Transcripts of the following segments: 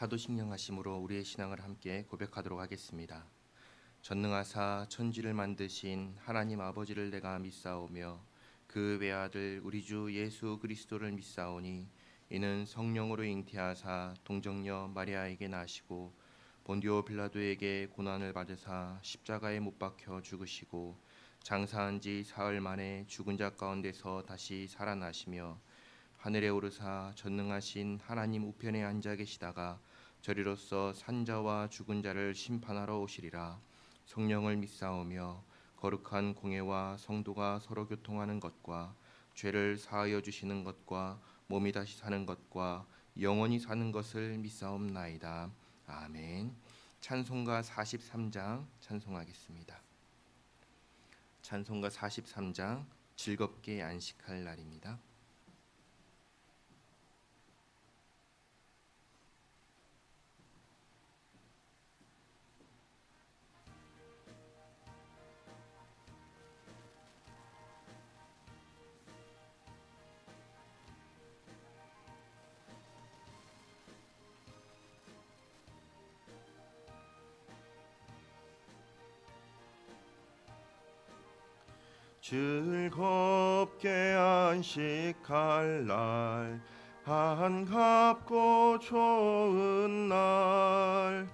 사도신경하심으로 우리의 신앙을 함께 고백하도록 하겠습니다. 전능하사 천지를 만드신 하나님 아버지를 내가 믿사오며 그 외아들 우리 주 예수 그리스도를 믿사오니 이는 성령으로 잉태하사 동정녀 마리아에게 나시고 본디오 빌라도에게 고난을 받으사 십자가에 못 박혀 죽으시고 장사한 지 사흘 만에 죽은 자 가운데서 다시 살아나시며 하늘에 오르사 전능하신 하나님 우편에 앉아 계시다가 저리로서 산자와 죽은 자를 심판하러 오시리라. 성령을 믿사오며 거룩한 공회와 성도가 서로 교통하는 것과 죄를 사하여 주시는 것과 몸이 다시 사는 것과 영원히 사는 것을 믿사옵나이다. 아멘. 찬송가 43장 찬송하겠습니다. 찬송가 43장 즐겁게 안식할 날입니다. 즐겁게 안식할 날 반갑고 좋은 날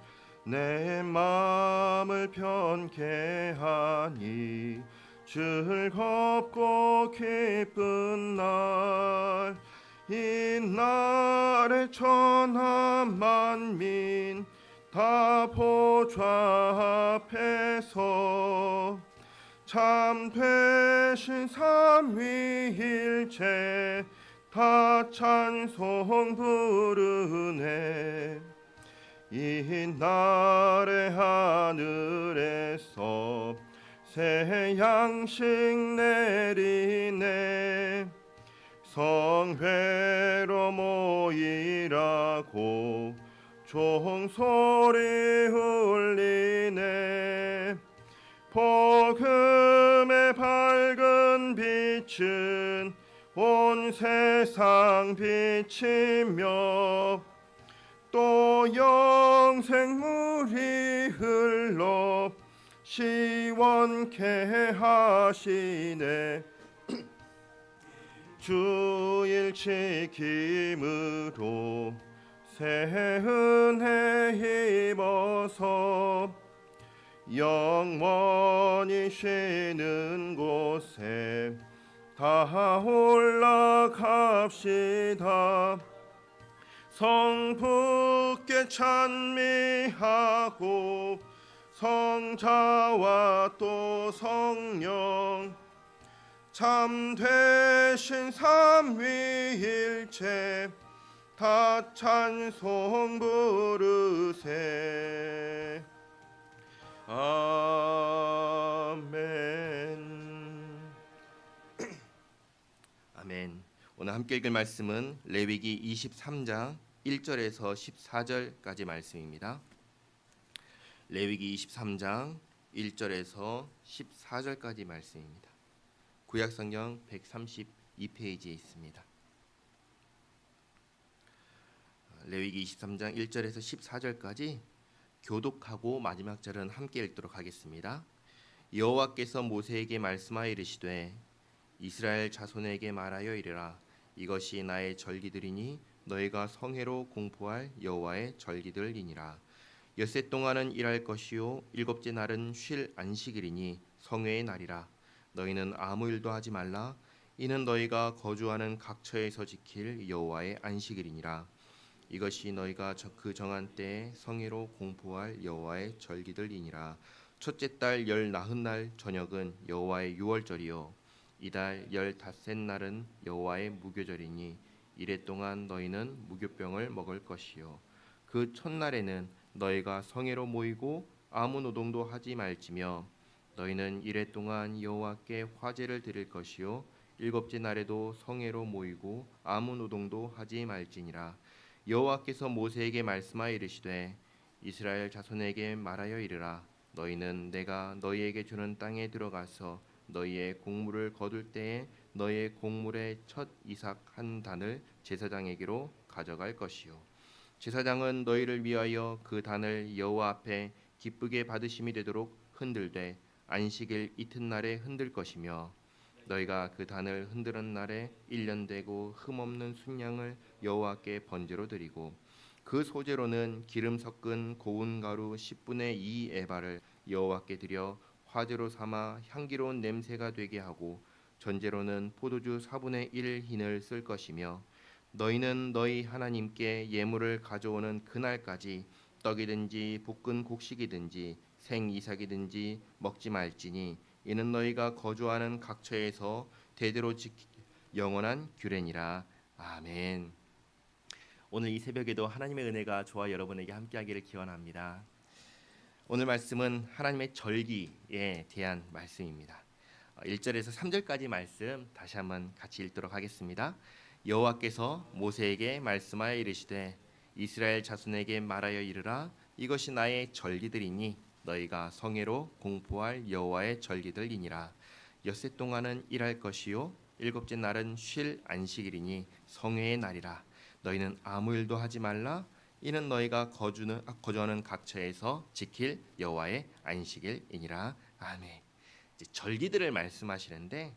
내 마음을 편케 하니 즐겁고 기쁜 날 이 날에 천하 만민 다 보좌 앞에서 참 되신 삼위일체 다 찬송 부르네. 이 날에 하늘에서 새 양식 내리네. 성회로 모이라고 종소리 울리네. 복음의 밝은 빛은 온 세상 비치며 또 영생물이 흘러 시원케 하시네. 주일 지킴으로 새 은혜 입어서 영원히 쉬는 곳에 다 올라갑시다. 성부께 찬미하고 성자와 또 성령 참 되신 삼위일체 다 찬송 부르세. 아멘. 아멘. 오늘 함께 읽을 말씀은 레위기 23장 1절에서 14절까지 말씀입니다. 레위기 23장 1절에서 14절까지 말씀입니다. 구약성경 132페이지에 있습니다. 레위기 23장 1절에서 14절까지 교독하고 마지막 절은 함께 읽도록 하겠습니다. 여호와께서 모세에게 말씀하여 이르시되 이스라엘 자손에게 말하여 이르라. 이것이 나의 절기들이니 너희가 성회로 공포할 여호와의 절기들이니라. 엿새 동안은 일할 것이요 일곱째 날은 쉴 안식일이니 성회의 날이라. 너희는 아무 일도 하지 말라. 이는 너희가 거주하는 각처에서 지킬 여호와의 안식일이니라. 이것이 너희가 그 정한 때에 성회로 공포할 여호와의 절기들이니라. 첫째 달 열 나흔 날 저녁은 여호와의 유월절이요 이달 15날은 여호와의 무교절이니 이래 동안 너희는 무교병을 먹을 것이요 그 첫날에는 너희가 성회로 모이고 아무 노동도 하지 말지며 너희는 이래 동안 여호와께 화제를 드릴 것이요 일곱째 날에도 성회로 모이고 아무 노동도 하지 말지니라. 여호와께서 모세에게 말씀하여 이르시되 이스라엘 자손에게 말하여 이르라. 너희는 내가 너희에게 주는 땅에 들어가서 너희의 곡물을 거둘 때에 너희의 곡물의 첫 이삭 한 단을 제사장에게로 가져갈 것이요 제사장은 너희를 위하여 그 단을 여호와 앞에 기쁘게 받으심이 되도록 흔들되 안식일 이튿날에 흔들 것이며 너희가 그 단을 흔드는 날에 1년 되고 흠없는 순양을 여호와께 번제로 드리고 그 소재로는 기름 섞은 고운 가루 10분의 2 에바를 여호와께 드려 화제로 삼아 향기로운 냄새가 되게 하고 전제로는 포도주 4분의 1 흰을 쓸 것이며 너희는 너희 하나님께 예물을 가져오는 그날까지 떡이든지 볶은 곡식이든지 생이삭이든지 먹지 말지니 이는 너희가 거주하는 각처에서 대대로 영원한 규례니라. 아멘. 오늘 이 새벽에도 하나님의 은혜가 저와 여러분에게 함께하기를 기원합니다. 오늘 말씀은 하나님의 절기에 대한 말씀입니다. 1절에서 3절까지 말씀 다시 한번 같이 읽도록 하겠습니다. 여호와께서 모세에게 말씀하여 이르시되 이스라엘 자손에게 말하여 이르라 이것이 나의 절기들이니 너희가 성회로 공포할 여호와의 절기들이니라. 엿새 동안은 일할 것이요 일곱째 날은 쉴 안식일이니 성회의 날이라. 너희는 아무 일도 하지 말라. 이는 너희가 거주하는 각처에서 지킬 여호와의 안식일이니라. 아멘. 이제 절기들을 말씀하시는데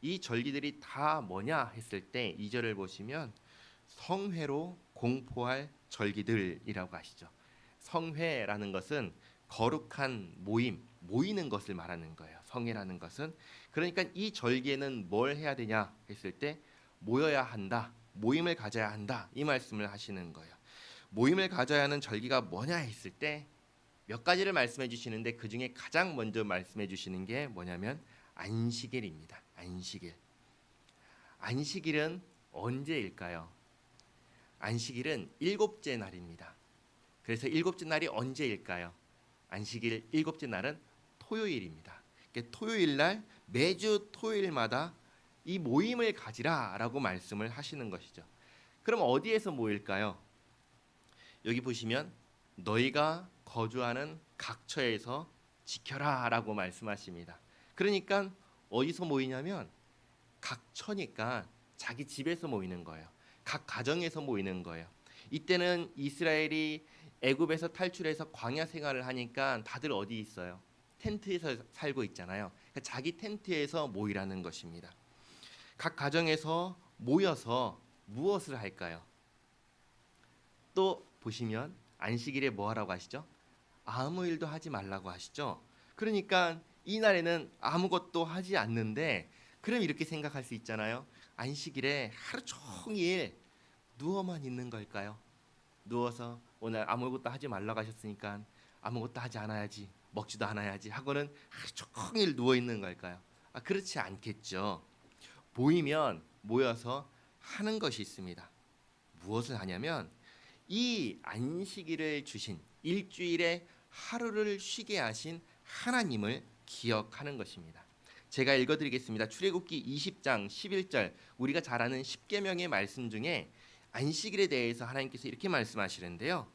이 절기들이 다 뭐냐 했을 때 2절을 보시면 성회로 공포할 절기들이라고 하시죠. 성회라는 것은 거룩한 모이는 것을 말하는 거예요. 성회라는 것은. 그러니까 이 절기에는 뭘 해야 되냐 했을 때 모여야 한다. 모임을 가져야 한다. 이 말씀을 하시는 거예요. 모임을 가져야 하는 절기가 뭐냐 했을 때 몇 가지를 말씀해 주시는데 그 중에 가장 먼저 말씀해 주시는 게 뭐냐면 안식일입니다. 안식일. 안식일은 언제일까요? 안식일은 일곱째 날입니다. 그래서 일곱째 날이 언제일까요? 안식일 일곱째 날은 토요일입니다. 그러니까 토요일 날 매주 토요일마다 이 모임을 가지라라고 말씀을 하시는 것이죠. 그럼 어디에서 모일까요? 여기 보시면 너희가 거주하는 각처에서 지켜라라고 말씀하십니다. 그러니까 어디서 모이냐면 각처니까 자기 집에서 모이는 거예요. 각 가정에서 모이는 거예요. 이때는 이스라엘이 애굽에서 탈출해서 광야 생활을 하니까 다들 어디 있어요? 텐트에서 살고 있잖아요. 그러니까 자기 텐트에서 모이라는 것입니다. 각 가정에서 모여서 무엇을 할까요? 또 보시면 안식일에 뭐 하라고 하시죠? 아무 일도 하지 말라고 하시죠. 그러니까 이날에는 아무것도 하지 않는데 그럼 이렇게 생각할 수 있잖아요. 안식일에 하루 종일 누워만 있는 걸까요? 누워서 오늘 아무것도 하지 말라고 하셨으니까 아무것도 하지 않아야지, 먹지도 않아야지 하고는 하루 종일 누워 있는 걸까요? 그렇지 않겠죠. 모여서 하는 것이 있습니다. 무엇을 하냐면 이 안식일을 주신 일주일에 하루를 쉬게 하신 하나님을 기억하는 것입니다. 제가 읽어드리겠습니다. 출애굽기 20장 11절 우리가 잘 아는 십계명의 말씀 중에 안식일에 대해서 하나님께서 이렇게 말씀하시는데요.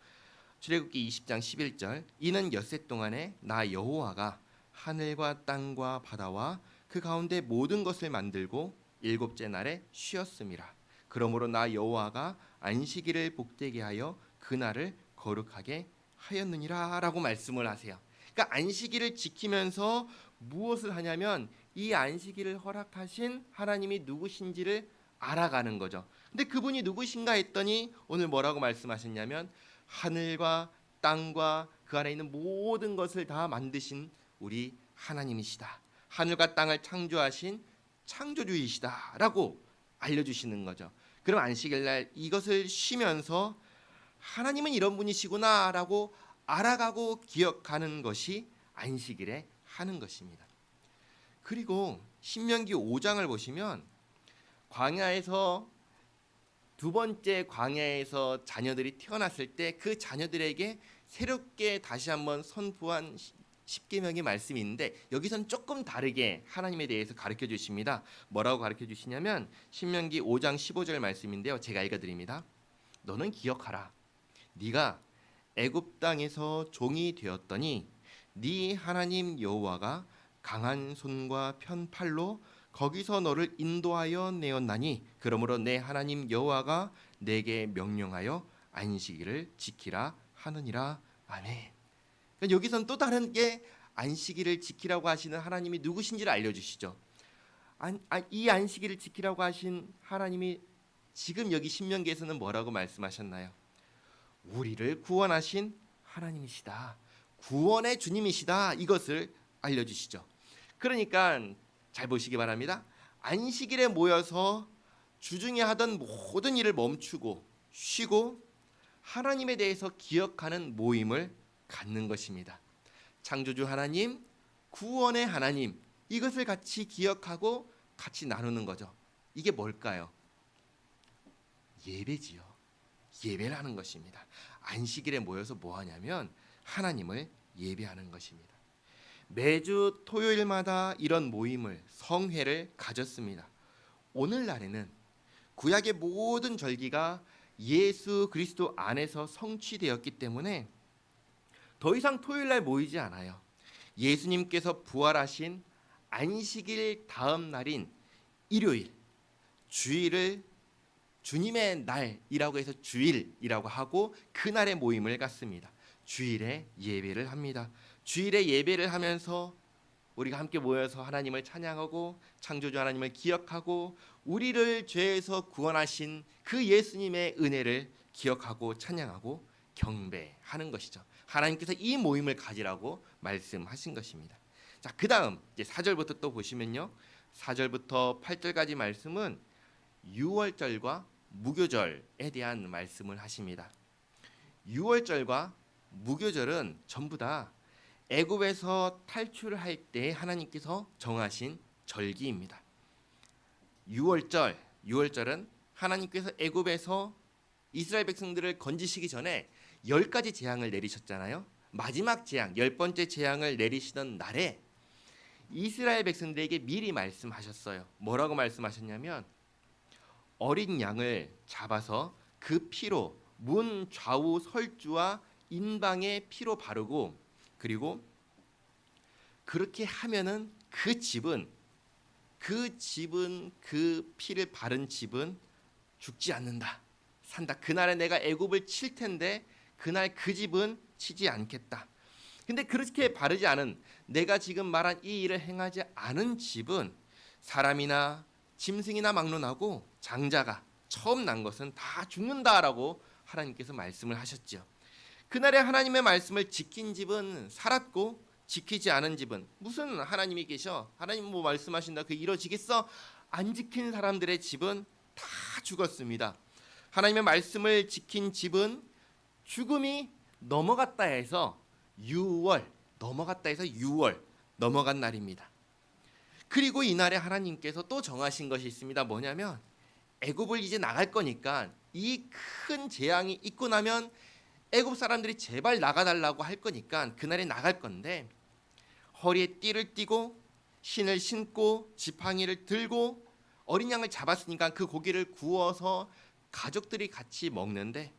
출애굽기 20장 11절 이는 엿새 동안에 나 여호와가 하늘과 땅과 바다와 그 가운데 모든 것을 만들고 일곱째 날에 쉬었음이라. 그러므로 나 여호와가 안식일을 복되게 하여 그날을 거룩하게 하였느니라 라고 말씀을 하세요. 그러니까 안식일을 지키면서 무엇을 하냐면 이 안식일을 허락하신 하나님이 누구신지를 알아가는 거죠. 근데 그분이 누구신가 했더니 오늘 뭐라고 말씀하셨냐면 하늘과 땅과 그 안에 있는 모든 것을 다 만드신 우리 하나님이시다. 하늘과 땅을 창조하신 창조주이시다 라고 알려주시는 거죠. 그럼 안식일 날 이것을 쉬면서 하나님은 이런 분이시구나 라고 알아가고 기억하는 것이 안식일에 하는 것입니다. 그리고 신명기 5장을 보시면 광야에서 두 번째 광야에서 자녀들이 태어났을 때 그 자녀들에게 새롭게 다시 한번 선포한 십계명의 말씀이 있는데 여기선 조금 다르게 하나님에 대해서 가르쳐 주십니다. 뭐라고 가르쳐 주시냐면 신명기 5장 15절 말씀인데요. 제가 읽어드립니다. 너는 기억하라. 네가 애굽 땅에서 종이 되었더니 네 하나님 여호와가 강한 손과 편 팔로 거기서 너를 인도하여 내었나니 그러므로 내 하나님 여호와가 내게 명령하여 안식일을 지키라 하느니라. 아멘. 그러니까 여기서는 또 다른 게 안식일을 지키라고 하시는 하나님이 누구신지를 알려주시죠. 이 안식일을 지키라고 하신 하나님이 지금 여기 신명기에서는 뭐라고 말씀하셨나요? 우리를 구원하신 하나님이시다. 구원의 주님이시다. 이것을 알려주시죠. 그러니까 잘 보시기 바랍니다. 안식일에 모여서 주중에 하던 모든 일을 멈추고 쉬고 하나님에 대해서 기억하는 모임을 갖는 것입니다. 창조주 하나님, 구원의 하나님, 이것을 같이 기억하고 같이 나누는 거죠. 이게 뭘까요? 예배지요. 예배를 하는 것입니다. 안식일에 모여서 뭐 하냐면 하나님을 예배하는 것입니다. 매주 토요일마다 이런 모임을, 성회를 가졌습니다. 오늘날에는 구약의 모든 절기가 예수 그리스도 안에서 성취되었기 때문에 더 이상 토요일날 모이지 않아요. 예수님께서 부활하신 안식일 다음 날인 일요일, 주일을 주님의 날이라고 해서 주일이라고 하고 그날의 모임을 갖습니다. 주일에 예배를 합니다. 주일에 예배를 하면서 우리가 함께 모여서 하나님을 찬양하고 창조주 하나님을 기억하고 우리를 죄에서 구원하신 그 예수님의 은혜를 기억하고 찬양하고 경배하는 것이죠. 하나님께서 이 모임을 가지라고 말씀하신 것입니다. 자, 그다음 이제 4절부터 또 보시면요. 4절부터 8절까지 말씀은 유월절과 무교절에 대한 말씀을 하십니다. 유월절과 무교절은 전부 다 애굽에서 탈출할 때 하나님께서 정하신 절기입니다. 유월절은 하나님께서 애굽에서 이스라엘 백성들을 건지시기 전에 10가지 재앙을 내리셨잖아요. 마지막 재앙, 10번째 재앙을 내리시던 날에 이스라엘 백성들에게 미리 말씀하셨어요. 뭐라고 말씀하셨냐면 어린 양을 잡아서 그 피로 문 좌우 설주와 인방에 피로 바르고 그리고 그렇게 하면은 그 피를 바른 집은 죽지 않는다. 산다. 그날에 내가 애굽을 칠 텐데 그날 그 집은 치지 않겠다. 근데 그렇게 바르지 않은 내가 지금 말한 이 일을 행하지 않은 집은 사람이나 짐승이나 막론하고 장자가 처음 난 것은 다 죽는다라고 하나님께서 말씀을 하셨죠. 그날에 하나님의 말씀을 지킨 집은 살았고 지키지 않은 집은 무슨 하나님이 계셔? 하나님 뭐 말씀하신다 그 이루어지겠어? 안 지킨 사람들의 집은 다 죽었습니다. 하나님의 말씀을 지킨 집은 죽음이 넘어갔다 해서 6월 넘어간 날입니다. 그리고 이날에 하나님께서 또 정하신 것이 있습니다. 뭐냐면 애굽을 이제 나갈 거니까 이 큰 재앙이 있고 나면 애굽 사람들이 제발 나가달라고 할 거니까 그날에 나갈 건데 허리에 띠를 띠고 신을 신고 지팡이를 들고 어린 양을 잡았으니까 그 고기를 구워서 가족들이 같이 먹는데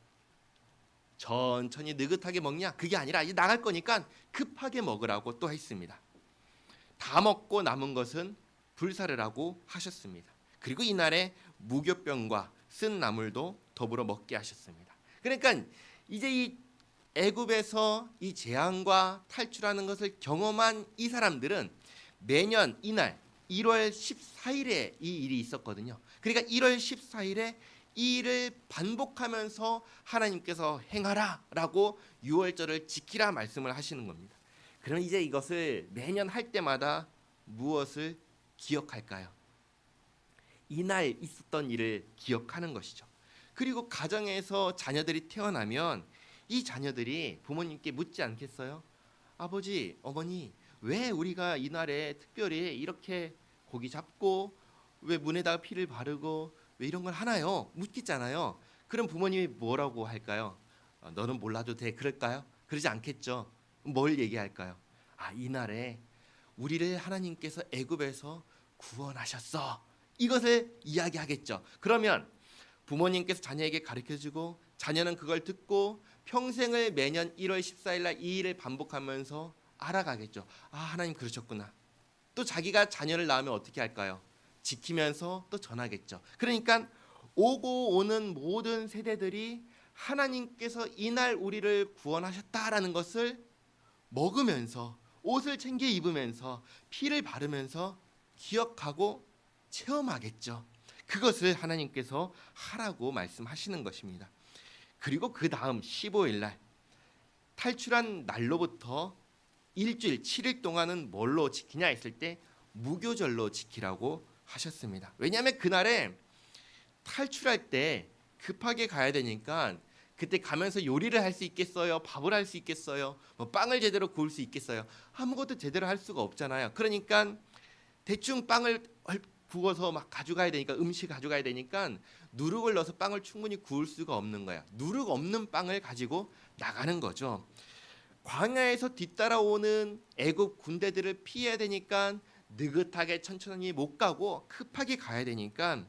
천천히 느긋하게 먹냐? 그게 아니라 이제 나갈 거니까 급하게 먹으라고 또 했습니다. 다 먹고 남은 것은 불사르라고 하셨습니다. 그리고 이날에 무교병과 쓴 나물도 더불어 먹게 하셨습니다. 그러니까 이제 이 애굽에서 이 재앙과 탈출하는 것을 경험한 이 사람들은 매년 이날 1월 14일에 이 일이 있었거든요. 그러니까 1월 14일에 이 일을 반복하면서 하나님께서 행하라라고 유월절을 지키라 말씀을 하시는 겁니다. 그럼 이제 이것을 매년 할 때마다 무엇을 기억할까요? 이날 있었던 일을 기억하는 것이죠. 그리고 가정에서 자녀들이 태어나면 이 자녀들이 부모님께 묻지 않겠어요? 아버지, 어머니, 왜 우리가 이날에 특별히 이렇게 고기 잡고 왜 문에다가 피를 바르고 왜 이런 걸 하나요? 묻겠잖아요. 그럼 부모님이 뭐라고 할까요? 너는 몰라도 돼. 그럴까요? 그러지 않겠죠. 뭘 얘기할까요? 이날에 우리를 하나님께서 애굽에서 구원하셨어. 이것을 이야기하겠죠. 그러면 부모님께서 자녀에게 가르쳐주고 자녀는 그걸 듣고 평생을 매년 1월 14일 날 이 일을 반복하면서 알아가겠죠. 하나님 그러셨구나. 또 자기가 자녀를 낳으면 어떻게 할까요? 지키면서 또 전하겠죠. 그러니까 오고 오는 모든 세대들이 하나님께서 이날 우리를 구원하셨다라는 것을 먹으면서 옷을 챙겨 입으면서 피를 바르면서 기억하고 체험하겠죠. 그것을 하나님께서 하라고 말씀하시는 것입니다. 그리고 그 다음 15일 날 탈출한 날로부터 일주일 7일 동안은 뭘로 지키냐 했을 때 무교절로 지키라고 하셨습니다. 왜냐하면 그날에 탈출할 때 급하게 가야 되니까 그때 가면서 요리를 할 수 있겠어요? 밥을 할 수 있겠어요? 뭐 빵을 제대로 구울 수 있겠어요? 아무것도 제대로 할 수가 없잖아요. 그러니까 대충 빵을 구워서 막 가져가야 되니까 음식 가져가야 되니까 누룩을 넣어서 빵을 충분히 구울 수가 없는 거야. 누룩 없는 빵을 가지고 나가는 거죠. 광야에서 뒤따라오는 애굽 군대들을 피해야 되니까 느긋하게 천천히 못 가고 급하게 가야 되니까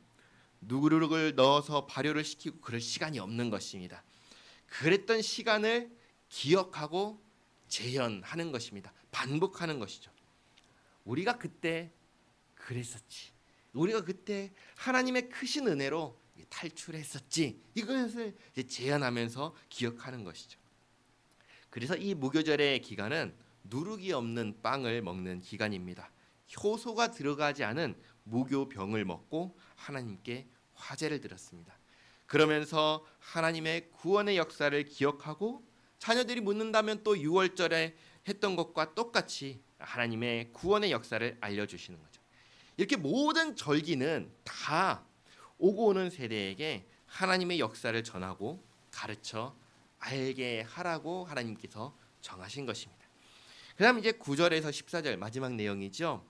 누룩을 넣어서 발효를 시키고 그럴 시간이 없는 것입니다. 그랬던 시간을 기억하고 재현하는 것입니다. 반복하는 것이죠. 우리가 그때 그랬었지. 우리가 그때 하나님의 크신 은혜로 탈출했었지. 이것을 재현하면서 기억하는 것이죠. 그래서 이 무교절의 기간은 누룩이 없는 빵을 먹는 기간입니다. 효소가 들어가지 않은 무교병을 먹고 하나님께 화제를 드렸습니다. 그러면서 하나님의 구원의 역사를 기억하고 자녀들이 묻는다면 또 6월절에 했던 것과 똑같이 하나님의 구원의 역사를 알려주시는 거죠. 이렇게 모든 절기는 다 오고 오는 세대에게 하나님의 역사를 전하고 가르쳐 알게 하라고 하나님께서 정하신 것입니다. 그 다음 이제 9절에서 14절 마지막 내용이죠.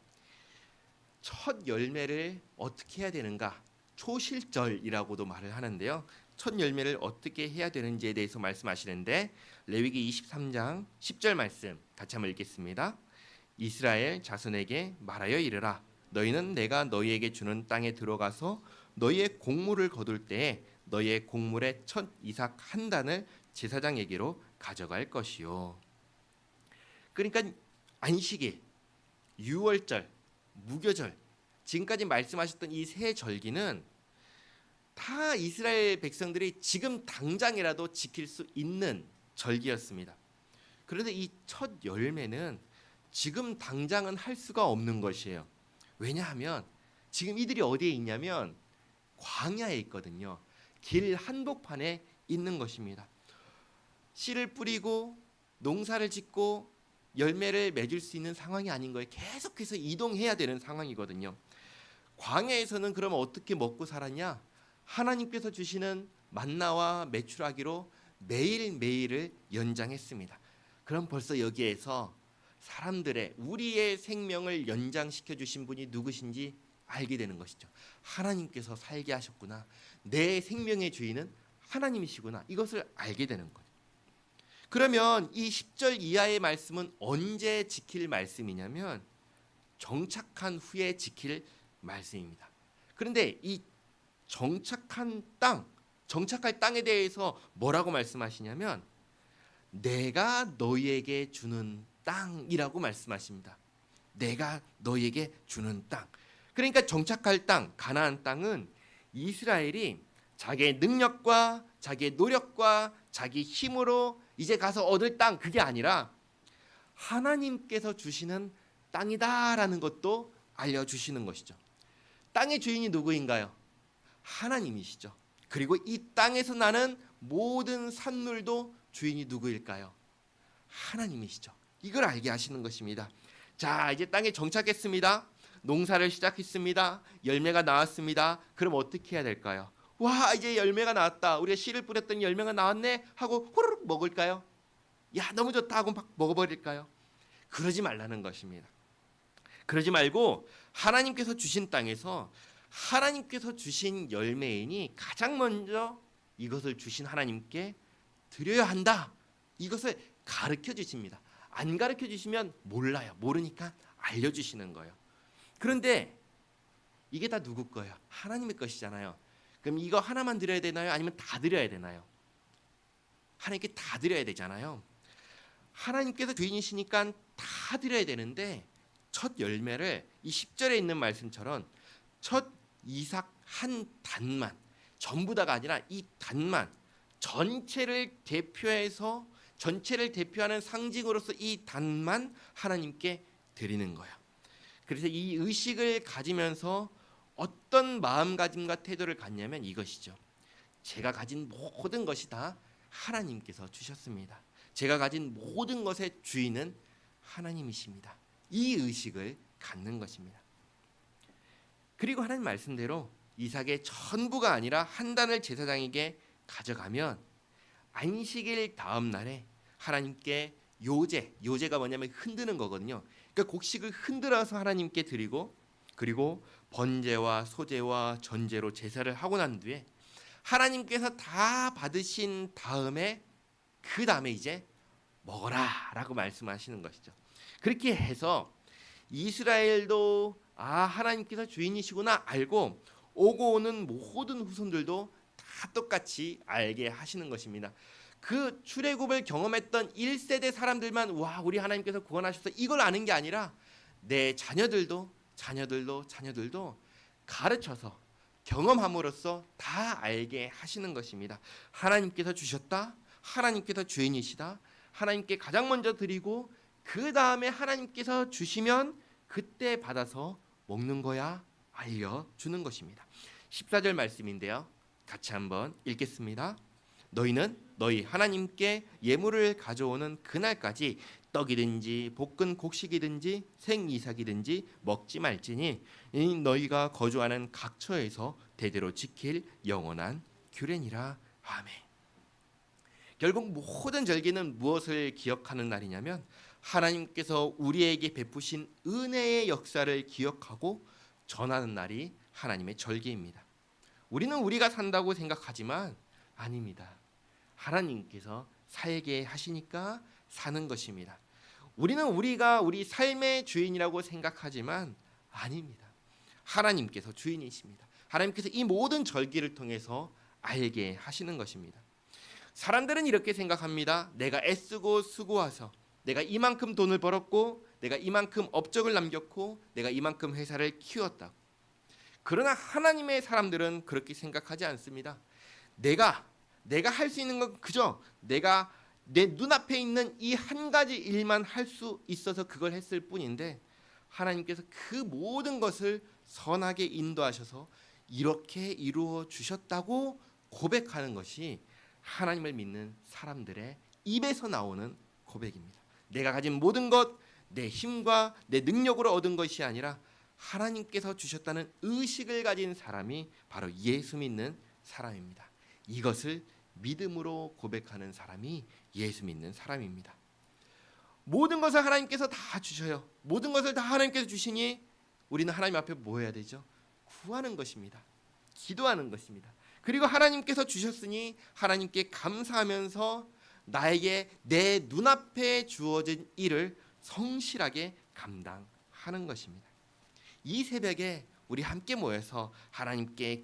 첫 열매를 어떻게 해야 되는가? 초실절이라고도 말을 하는데요. 첫 열매를 어떻게 해야 되는지에 대해서 말씀하시는데 레위기 23장 10절 말씀 같이 한번 읽겠습니다. 이스라엘 자손에게 말하여 이르라. 너희는 내가 너희에게 주는 땅에 들어가서 너희의 곡물을 거둘 때에 너희의 곡물의 첫 이삭 한 단을 제사장에게로 가져갈 것이요. 그러니까 안식일, 유월절, 무교절 지금까지 말씀하셨던 이 세 절기는 다 이스라엘 백성들이 지금 당장이라도 지킬 수 있는 절기였습니다. 그런데 이 첫 열매는 지금 당장은 할 수가 없는 것이에요. 왜냐하면 지금 이들이 어디에 있냐면 광야에 있거든요. 길 한복판에 있는 것입니다. 씨를 뿌리고 농사를 짓고 열매를 맺을 수 있는 상황이 아닌 거예요. 계속해서 이동해야 되는 상황이거든요. 광야에서는 그러면 어떻게 먹고 살았냐? 하나님께서 주시는 만나와 메추라기로 매일매일을 연장했습니다. 그럼 벌써 여기에서 사람들의 우리의 생명을 연장시켜 주신 분이 누구신지 알게 되는 것이죠. 하나님께서 살게 하셨구나. 내 생명의 주인은 하나님이시구나. 이것을 알게 되는 거죠. 그러면 이 10절 이하의 말씀은 언제 지킬 말씀이냐면 정착한 후에 지킬 말씀입니다. 그런데 이 정착한 땅, 정착할 땅에 대해서 뭐라고 말씀하시냐면 내가 너희에게 주는 땅이라고 말씀하십니다. 내가 너희에게 주는 땅. 그러니까 정착할 땅, 가나안 땅은 이스라엘이 자기의 능력과 자기의 노력과 자기 힘으로 이제 가서 얻을 땅, 그게 아니라 하나님께서 주시는 땅이다라는 것도 알려주시는 것이죠. 땅의 주인이 누구인가요? 하나님이시죠. 그리고 이 땅에서 나는 모든 산물도 주인이 누구일까요? 하나님이시죠. 이걸 알게 하시는 것입니다. 자, 이제 땅에 정착했습니다. 농사를 시작했습니다. 열매가 나왔습니다. 그럼 어떻게 해야 될까요? 와, 이제 열매가 나왔다. 우리가 씨를 뿌렸더니 열매가 나왔네 하고 후루룩 먹을까요? 야, 너무 좋다 하고 막 먹어버릴까요? 그러지 말라는 것입니다. 그러지 말고 하나님께서 주신 땅에서 하나님께서 주신 열매이니 가장 먼저 이것을 주신 하나님께 드려야 한다. 이것을 가르쳐 주십니다. 안 가르쳐 주시면 몰라요. 모르니까 알려주시는 거예요. 그런데 이게 다 누구 거예요? 하나님의 것이잖아요. 그럼 이거 하나만 드려야 되나요? 아니면 다 드려야 되나요? 하나님께 다 드려야 되잖아요. 하나님께서 주인이시니까 다 드려야 되는데 첫 열매를 이 10절에 있는 말씀처럼 첫 이삭 한 단만, 전부 다가 아니라 이 단만 전체를 대표하는 상징으로서 이 단만 하나님께 드리는 거예요. 그래서 이 의식을 가지면서 어떤 마음가짐과 태도를 갖냐면 이것이죠. 제가 가진 모든 것이 다 하나님께서 주셨습니다. 제가 가진 모든 것의 주인은 하나님이십니다. 이 의식을 갖는 것입니다. 그리고 하나님 말씀대로 이삭의 전부가 아니라 한 단을 제사장에게 가져가면 안식일 다음 날에 하나님께 요제가 뭐냐면 흔드는 거거든요. 그러니까 곡식을 흔들어서 하나님께 드리고, 그리고 번제와 소제와 전제로 제사를 하고 난 뒤에 하나님께서 다 받으신 다음에 그 다음에 이제 먹어라라고 말씀하시는 것이죠. 그렇게 해서 이스라엘도 하나님께서 주인이시구나 알고 오고 오는 모든 후손들도 다 똑같이 알게 하시는 것입니다. 그 출애굽을 경험했던 1세대 사람들만 우리 하나님께서 구원하셔서 이걸 아는 게 아니라 내 자녀들도 가르쳐서 경험함으로써 다 알게 하시는 것입니다. 하나님께서 주셨다. 하나님께서 주인이시다. 하나님께 가장 먼저 드리고 그 다음에 하나님께서 주시면 그때 받아서 먹는 거야 알려주는 것입니다. 14절 말씀인데요. 같이 한번 읽겠습니다. 너희는 너희 하나님께 예물을 가져오는 그날까지 떡이든지 볶은 곡식이든지 생이삭이든지 먹지 말지니 너희가 거주하는 각처에서 대대로 지킬 영원한 규례니라. 아멘. 결국 모든 절기는 무엇을 기억하는 날이냐면 하나님께서 우리에게 베푸신 은혜의 역사를 기억하고 전하는 날이 하나님의 절기입니다. 우리는 우리가 산다고 생각하지만 아닙니다. 하나님께서 살게 하시니까 사는 것입니다. 우리는 우리가 우리 삶의 주인이라고 생각하지만 아닙니다. 하나님께서 주인이십니다. 하나님께서 이 모든 절기를 통해서 알게 하시는 것입니다. 사람들은 이렇게 생각합니다. 내가 애쓰고 수고해서 내가 이만큼 돈을 벌었고 내가 이만큼 업적을 남겼고 내가 이만큼 회사를 키웠다고. 그러나 하나님의 사람들은 그렇게 생각하지 않습니다. 내가 할 수 있는 건 그저 내가 내 눈앞에 있는 이 한 가지 일만 할 수 있어서 그걸 했을 뿐인데 하나님께서 그 모든 것을 선하게 인도하셔서 이렇게 이루어 주셨다고 고백하는 것이 하나님을 믿는 사람들의 입에서 나오는 고백입니다. 내가 가진 모든 것, 내 힘과 내 능력으로 얻은 것이 아니라 하나님께서 주셨다는 의식을 가진 사람이 바로 예수 믿는 사람입니다. 이것을 믿음으로 고백하는 사람이 예수 믿는 사람입니다. 모든 것을 하나님께서 다 주셔요. 모든 것을 다 하나님께서 주시니 우리는 하나님 앞에 뭐 해야 되죠? 구하는 것입니다. 기도하는 것입니다. 그리고 하나님께서 주셨으니 하나님께 감사하면서 나에게 내 눈앞에 주어진 일을 성실하게 감당하는 것입니다. 이 새벽에 우리 함께 모여서 하나님께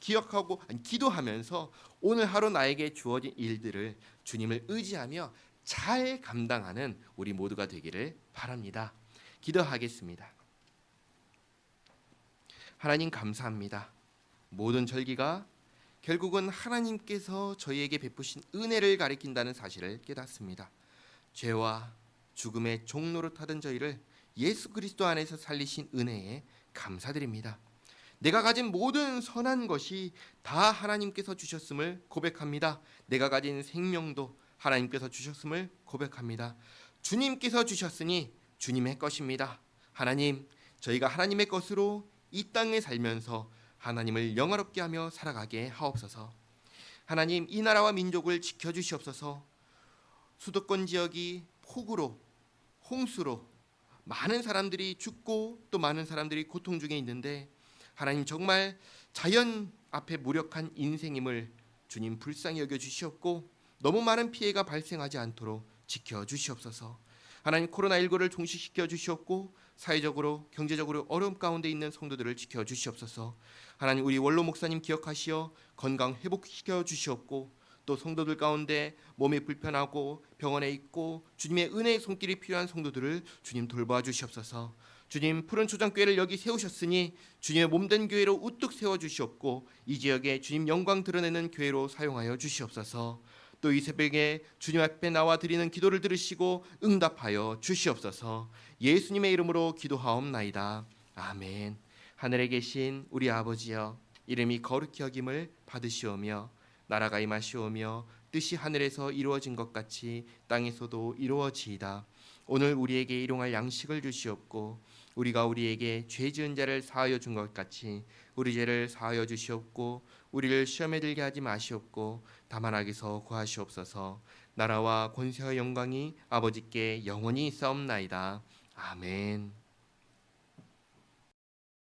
기억하고 기도하면서 오늘 하루 나에게 주어진 일들을 주님을 의지하며 잘 감당하는 우리 모두가 되기를 바랍니다. 기도하겠습니다. 하나님 감사합니다. 모든 절기가 결국은 하나님께서 저희에게 베푸신 은혜를 가리킨다는 사실을 깨닫습니다. 죄와 죽음의 종로로 타던 저희를 예수 그리스도 안에서 살리신 은혜에 감사드립니다. 내가 가진 모든 선한 것이 다 하나님께서 주셨음을 고백합니다. 내가 가진 생명도 하나님께서 주셨음을 고백합니다. 주님께서 주셨으니 주님의 것입니다. 하나님, 저희가 하나님의 것으로 이 땅에 살면서 하나님을 영화롭게 하며 살아가게 하옵소서. 하나님, 이 나라와 민족을 지켜주시옵소서. 수도권 지역이 폭우로, 홍수로 많은 사람들이 죽고 또 많은 사람들이 고통 중에 있는데 하나님 정말 자연 앞에 무력한 인생임을 주님 불쌍히 여겨주시옵고 너무 많은 피해가 발생하지 않도록 지켜주시옵소서. 하나님 코로나19를 종식시켜 주시옵고 사회적으로 경제적으로 어려움 가운데 있는 성도들을 지켜주시옵소서. 하나님 우리 원로 목사님 기억하시어 건강 회복시켜 주시옵고 또 성도들 가운데 몸이 불편하고 병원에 있고 주님의 은혜의 손길이 필요한 성도들을 주님 돌봐 주시옵소서. 주님 푸른 초장교회를 여기 세우셨으니 주님의 몸된 교회로 우뚝 세워주시옵고 이 지역에 주님 영광 드러내는 교회로 사용하여 주시옵소서. 또 이 새벽에 주님 앞에 나와 드리는 기도를 들으시고 응답하여 주시옵소서. 예수님의 이름으로 기도하옵나이다. 아멘. 하늘에 계신 우리 아버지여, 이름이 거룩히 여김을 받으시오며 나라가 임하시오며 뜻이 하늘에서 이루어진 것 같이 땅에서도 이루어지이다. 오늘 우리에게 일용할 양식을 주시옵고 우리가 우리에게 죄 지은 자를 사하여 준 것 같이 우리 죄를 사하여 주시옵고 우리를 시험에 들게 하지 마시옵고 다만 악에서 구하시옵소서. 나라와 권세와 영광이 아버지께 영원히 있사옵나이다. 아멘.